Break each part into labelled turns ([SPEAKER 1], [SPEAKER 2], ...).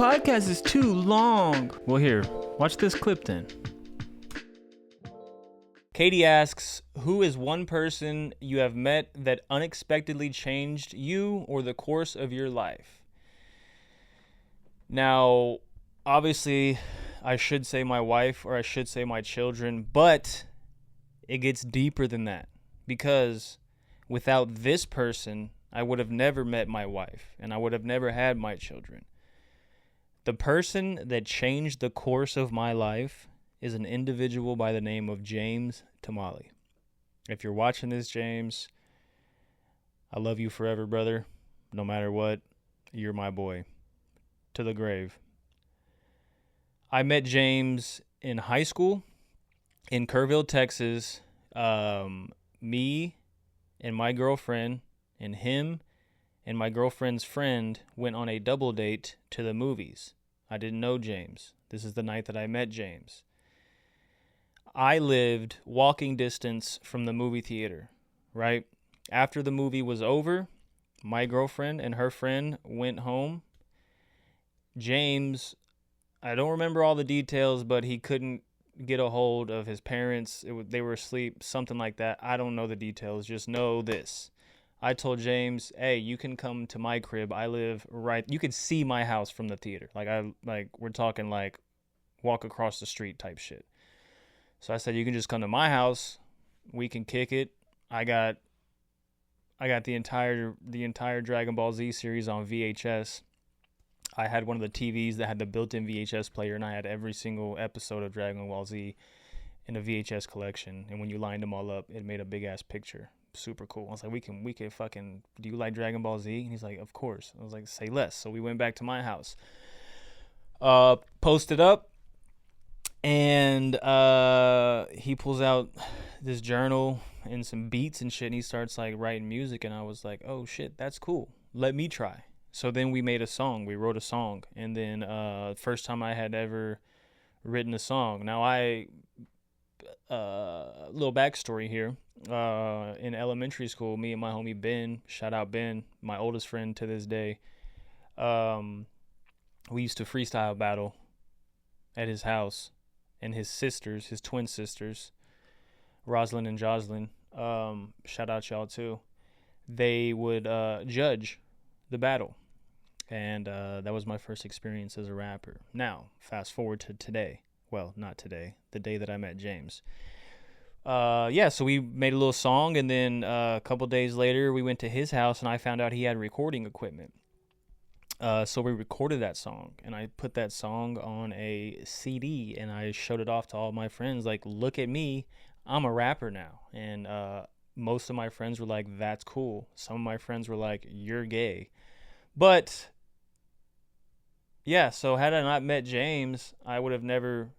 [SPEAKER 1] podcast is too long. Well, here, watch this clip then. Katie asks, who is one person you have met that unexpectedly changed you or the course of your life? Now, obviously, I should say my wife or I should say my children, but it gets deeper than that because without this person, I would have never met my wife and I would have never had my children. The person that changed the course of my life is an individual by the name of James Tamale. If you're watching this, James, I love you forever, brother. No matter what, you're my boy. To the grave. I met James in high school in Kerrville, Texas. Me and my girlfriend and him and my girlfriend's friend went on a double date to the movies. I didn't know James. This is the night that I met James. I lived walking distance from the movie theater, right? After the movie was over, my girlfriend and her friend went home. James, I don't remember all the details, but he couldn't get a hold of his parents. They were asleep, something like that. I don't know the details. Just know this. I told James, hey, you can come to my crib. I live right. You could see my house from the theater. We're talking like walk across the street type shit. So I said, you can just come to my house. We can kick it. I got the entire Dragon Ball Z series on VHS. I had one of the TVs that had the built-in VHS player, and I had every single episode of Dragon Ball Z in a VHS collection. And when you lined them all up, it made a big-ass picture. Super cool. I was like, we can fucking, do you like Dragon Ball Z? And he's like, of course. I was like, say less. So we went back to my house. Posted up, and he pulls out this journal and some beats and shit, and he starts like writing music, and I was like, oh shit, that's cool. Let me try. So then we made a song. We wrote a song. And then first time I had ever written a song. Now little backstory here. In elementary school, me and my homie Ben, shout out Ben, my oldest friend to this day, we used to freestyle battle at his house. And his sisters, his twin sisters, Rosalind and Jocelyn, shout out y'all too, they would judge the battle. And that was my first experience as a rapper. Now, fast forward to today. Well, not today. The day that I met James. So we made a little song, and then a couple days later, we went to his house, and I found out he had recording equipment. So we recorded that song, and I put that song on a CD, and I showed it off to all my friends. Like, look at me. I'm a rapper now. And most of my friends were like, that's cool. Some of my friends were like, you're gay. But yeah, so had I not met James, I would have never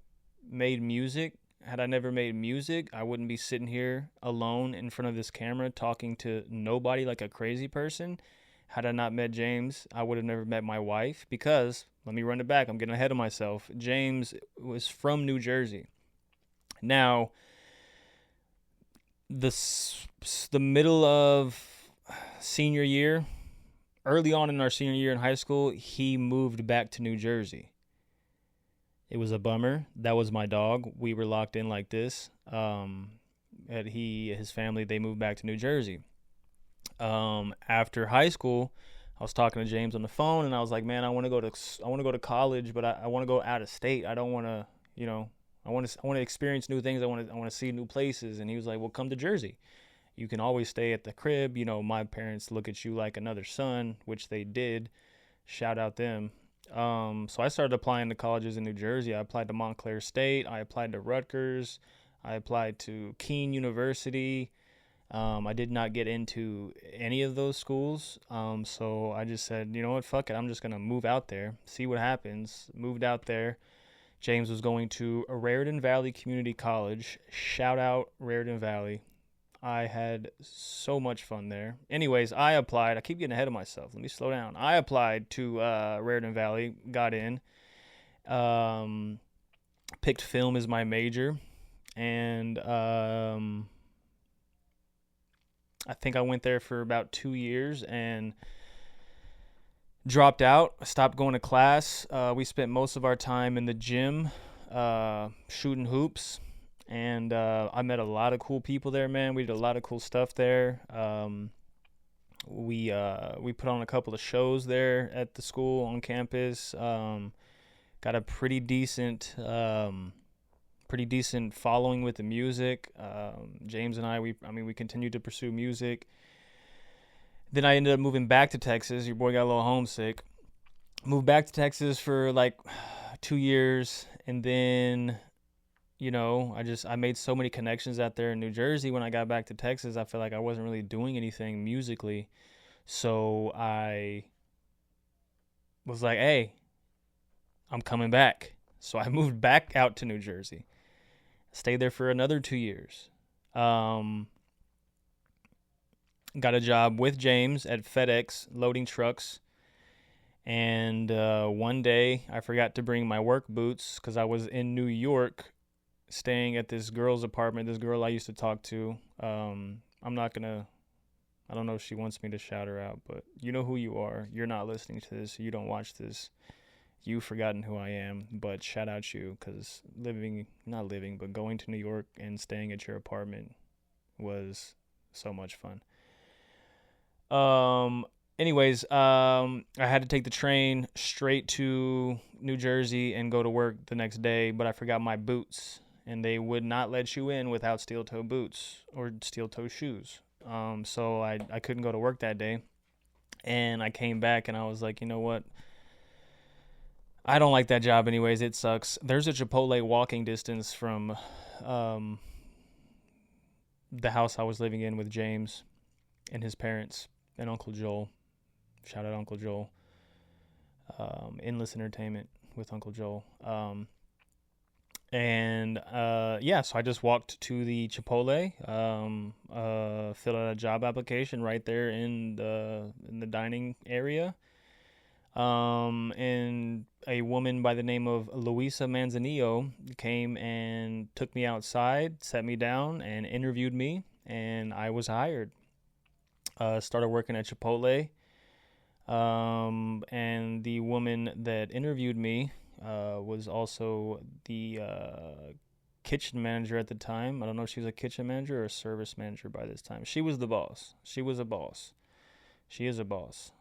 [SPEAKER 1] made music. Had I never made music, I wouldn't be sitting here alone in front of this camera talking to nobody like a crazy person. Had I not met James, I would have never met my wife because, let me run it back, I'm getting ahead of myself. James was from New Jersey. Now, the middle of senior year, early on in our senior year in high school, he moved back to New Jersey. It was a bummer. That was my dog. We were locked in like this. His family, they moved back to New Jersey. After high school, I was talking to James on the phone, and I was like, man, I want to go to college, but I want to go out of state. I don't want to, I want to experience new things. I want to see new places. And he was like, well, come to Jersey. You can always stay at the crib. My parents look at you like another son, which they did. Shout out them. So I started applying to colleges in New Jersey. I applied to Montclair State. I applied to Rutgers. I applied to Keene University. I did not get into any of those schools. So I just said, you know what, fuck it. I'm just going to move out there, see what happens. Moved out there. James was going to a Raritan Valley Community College. Shout out Raritan Valley. I had so much fun there. Anyways, I applied. I keep getting ahead of myself. Let me slow down. I applied to Raritan Valley, got in, picked film as my major, and I think I went there for about 2 years, and dropped out, stopped going to class. We spent most of our time in the gym, shooting hoops. And I met a lot of cool people there, man. We did a lot of cool stuff there. We put on a couple of shows there at the school on campus. Got a pretty decent following with the music. James and we continued to pursue music. Then I ended up moving back to Texas. Your boy got a little homesick. Moved back to Texas for like 2 years, and then I made so many connections out there in New Jersey. When I got back to Texas, I felt like I wasn't really doing anything musically. So I was like, hey, I'm coming back. So I moved back out to New Jersey. Stayed there for another 2 years. Got a job with James at FedEx loading trucks. And one day I forgot to bring my work boots because I was in New York staying at this girl's apartment, this girl I used to talk to. I don't know if she wants me to shout her out, but you know who you are. You're not listening to this. You don't watch this. You've forgotten who I am, but shout out you, because going to New York and staying at your apartment was so much fun. Anyways, I had to take the train straight to New Jersey and go to work the next day, but I forgot my boots, and they would not let you in without steel-toe boots or steel-toe shoes. So I couldn't go to work that day, and I came back and I was like, you know what? I don't like that job anyways. It sucks. There's a Chipotle walking distance from the house I was living in with James and his parents and Uncle Joel. Shout out Uncle Joel. Endless Entertainment with Uncle Joel. So I just walked to the Chipotle, filled out a job application right there in the dining area. And a woman by the name of Luisa Manzanillo came and took me outside, sat me down, and interviewed me, and I was hired. Started working at Chipotle. And the woman that interviewed me was also the kitchen manager at the time. I don't know if she was a kitchen manager or a service manager by this time. She was the boss. She was a boss. She is a boss.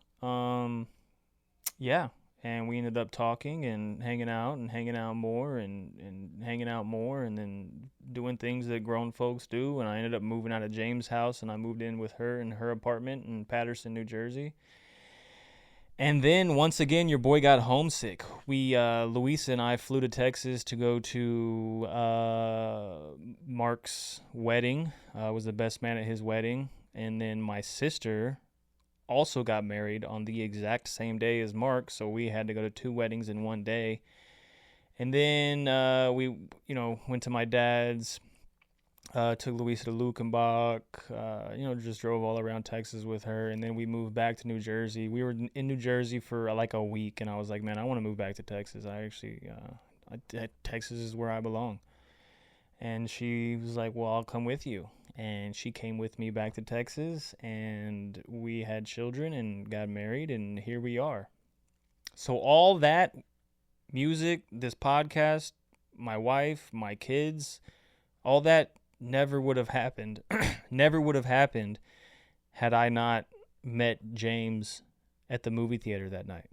[SPEAKER 1] Yeah. And we ended up talking and hanging out more and hanging out more and then doing things that grown folks do. And I ended up moving out of James' house and I moved in with her in her apartment in Paterson, New Jersey. And then once again, your boy got homesick. Luisa and I flew to Texas to go to Mark's wedding. I was the best man at his wedding. And then my sister also got married on the exact same day as Mark, so we had to go to 2 weddings in one day. And then we went to my dad's. Took Luisa to Lukenbach, just drove all around Texas with her. And then we moved back to New Jersey. We were in New Jersey for like a week, and I was like, man, I want to move back to Texas. Texas is where I belong. And she was like, well, I'll come with you. And she came with me back to Texas, and we had children and got married, and here we are. So all that music, this podcast, my wife, my kids, all that never would have happened had I not met James at the movie theater that night.